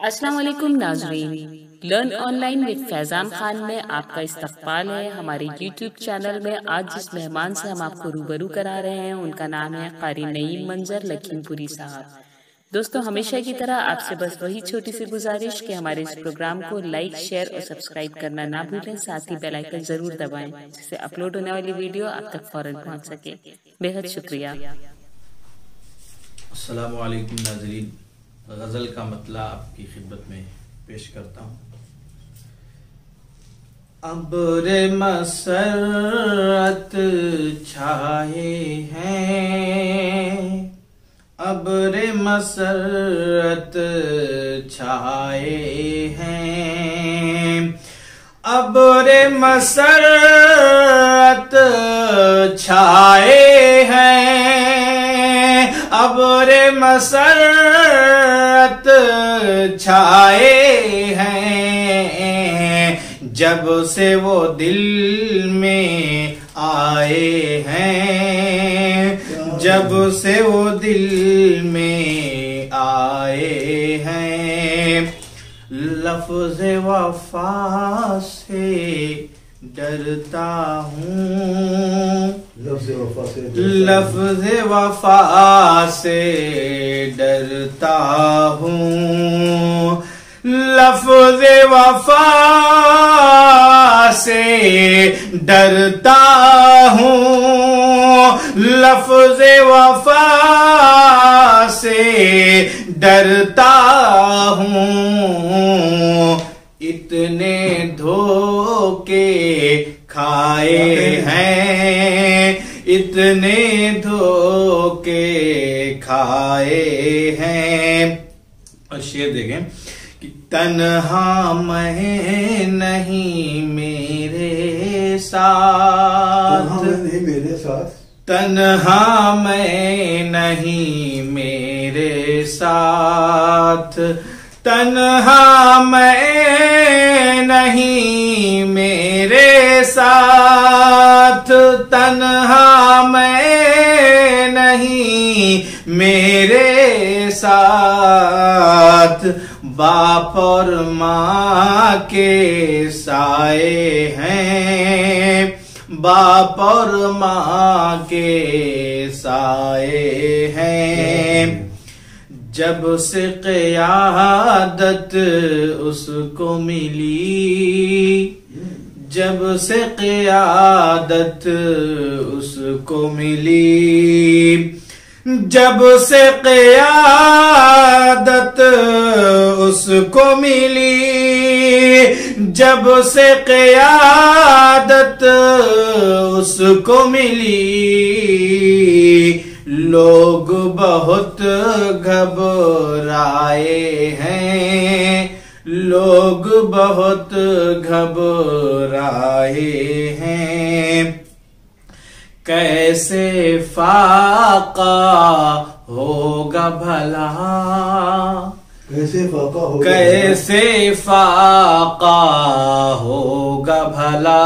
अस्सलाम वालेकुम नाज़रीन, learn online with Faizan Khan में आपका इस्तकबाल है। हमारे यूट्यूब चैनल में आज जिस मेहमान से हम आपको रूबरू करा रहे हैं उनका नाम है क़ारी नईम मंजर लखीमपुरी साहब। दोस्तों, हमेशा की तरह आपसे बस वही छोटी सी गुजारिश कि हमारे इस प्रोग्राम को लाइक, शेयर और सब्सक्राइब करना ना भूलें। साथ ही बेल आइकन जरूर दबाएं जिससे अपलोड होने वाली वीडियो आप तक फौरन पहुंच सके। बेहद शुक्रिया। अस्सलामु अलैकुम नाज़रीन, गज़ल का मतला आपकी खिदमत में पेश करता हूँ। अब्र मसरत छाए हैं, अब्र मसरत छाए हैं, अब्र मसरत छाए हैं, अब्र मसरत छाए हैं, जब से वो दिल में आए हैं, जब से वो दिल में आए हैं। लफ्ज़ वफ़ा से डरता हूँ, लफ्ज़ वफ़ा से डरता हूँ, लफ्ज़ वफ़ा से डरता हूँ, लफ्ज़ वफ़ा से डरता हूँ। इतने धोखे खाए हैं, इतने धोखे खाए हैं। और शेर देखें कि तन्हा मैं नहीं मेरे साथ, तन्हा मैं नहीं मेरे साथ, तन्हा मैं नहीं मेरे साथ, तन्हा मैं नहीं मेरे साथ। बाप और माँ के साए हैं, बाप और माँ के साए हैं। जब से क़यादत उसको मिली, जब से क़यादत उसको मिली, जब से क़यादत उसको मिली, जब से क़यादत उसको मिली, लोग बहुत घबराए हैं, लोग बहुत घबराए हैं। कैसे फाका होगा भला, कैसे फाका होगा, कैसे फाका होगा भला,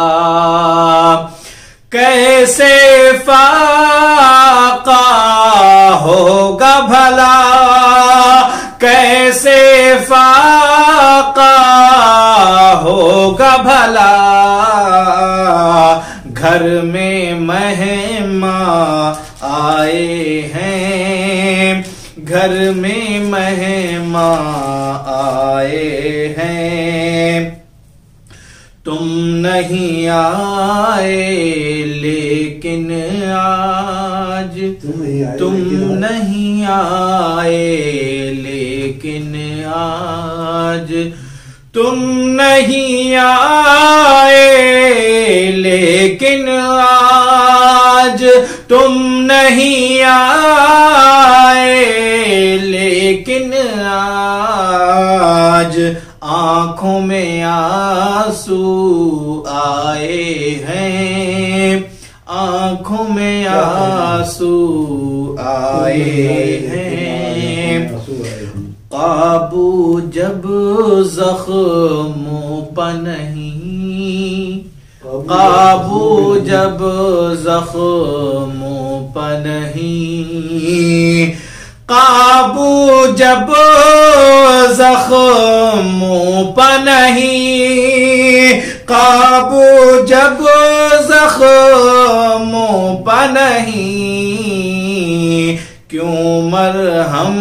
कैसे फाका होगा भला, कैसे फाका होगा भला। घर में मेहमान आए हैं, घर में मेहमान आए हैं। तुम नहीं आए लेकिन आज, तुम नहीं आए लेकिन आज, तुम नहीं आए लेकिन आज, तुम नहीं आए लेकिन आज। आँखों में आंसू आए हैं, आँखों में आंसू आए हैं। काबू जब ज़ख्मों पर नहीं, काबू जब ज़ख्मों पर नहीं, काबू जब जख्मों पर नहीं, काबू जब जख्मों पर नहीं, क्यों मरहम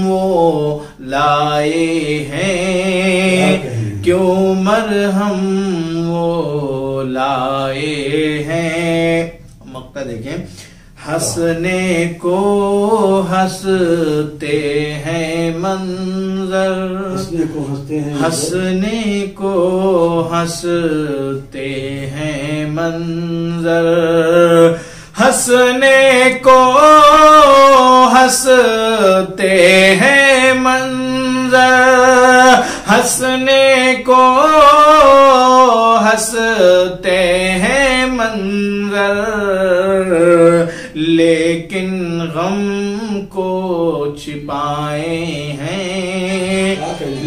वो लाए हैं, क्यों मरहम वो लाए हैं। मक्का देखें, हंसने को हंसते हैं मंजर, हंसने को हंसते हैं मंजर, हंसने को हंसते हैं मंजर, हंसने को हंसते हैं मंजर, लेकिन गम को छिपाए हैं,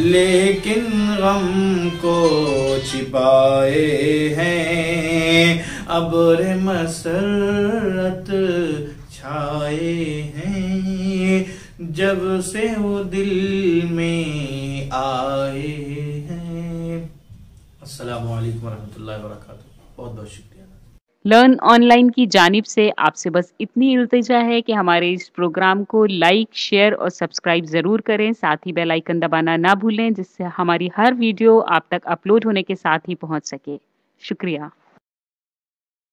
लेकिन गम को छिपाए हैं, अब्र मसरत छाए हैं, जब से वो दिल में आए हैं। अस्सलामु अलैकुम वरहमतुल्लाहि वबरकातुहू। बहुत बहुत शुक्रिया। लर्न ऑनलाइन की जानिब से आपसे बस इतनी इल्तिजा है कि हमारे इस प्रोग्राम को लाइक, शेयर और सब्सक्राइब ज़रूर करें। साथ ही बेल आइकन दबाना ना भूलें, जिससे हमारी हर वीडियो आप तक अपलोड होने के साथ ही पहुंच सके। शुक्रिया।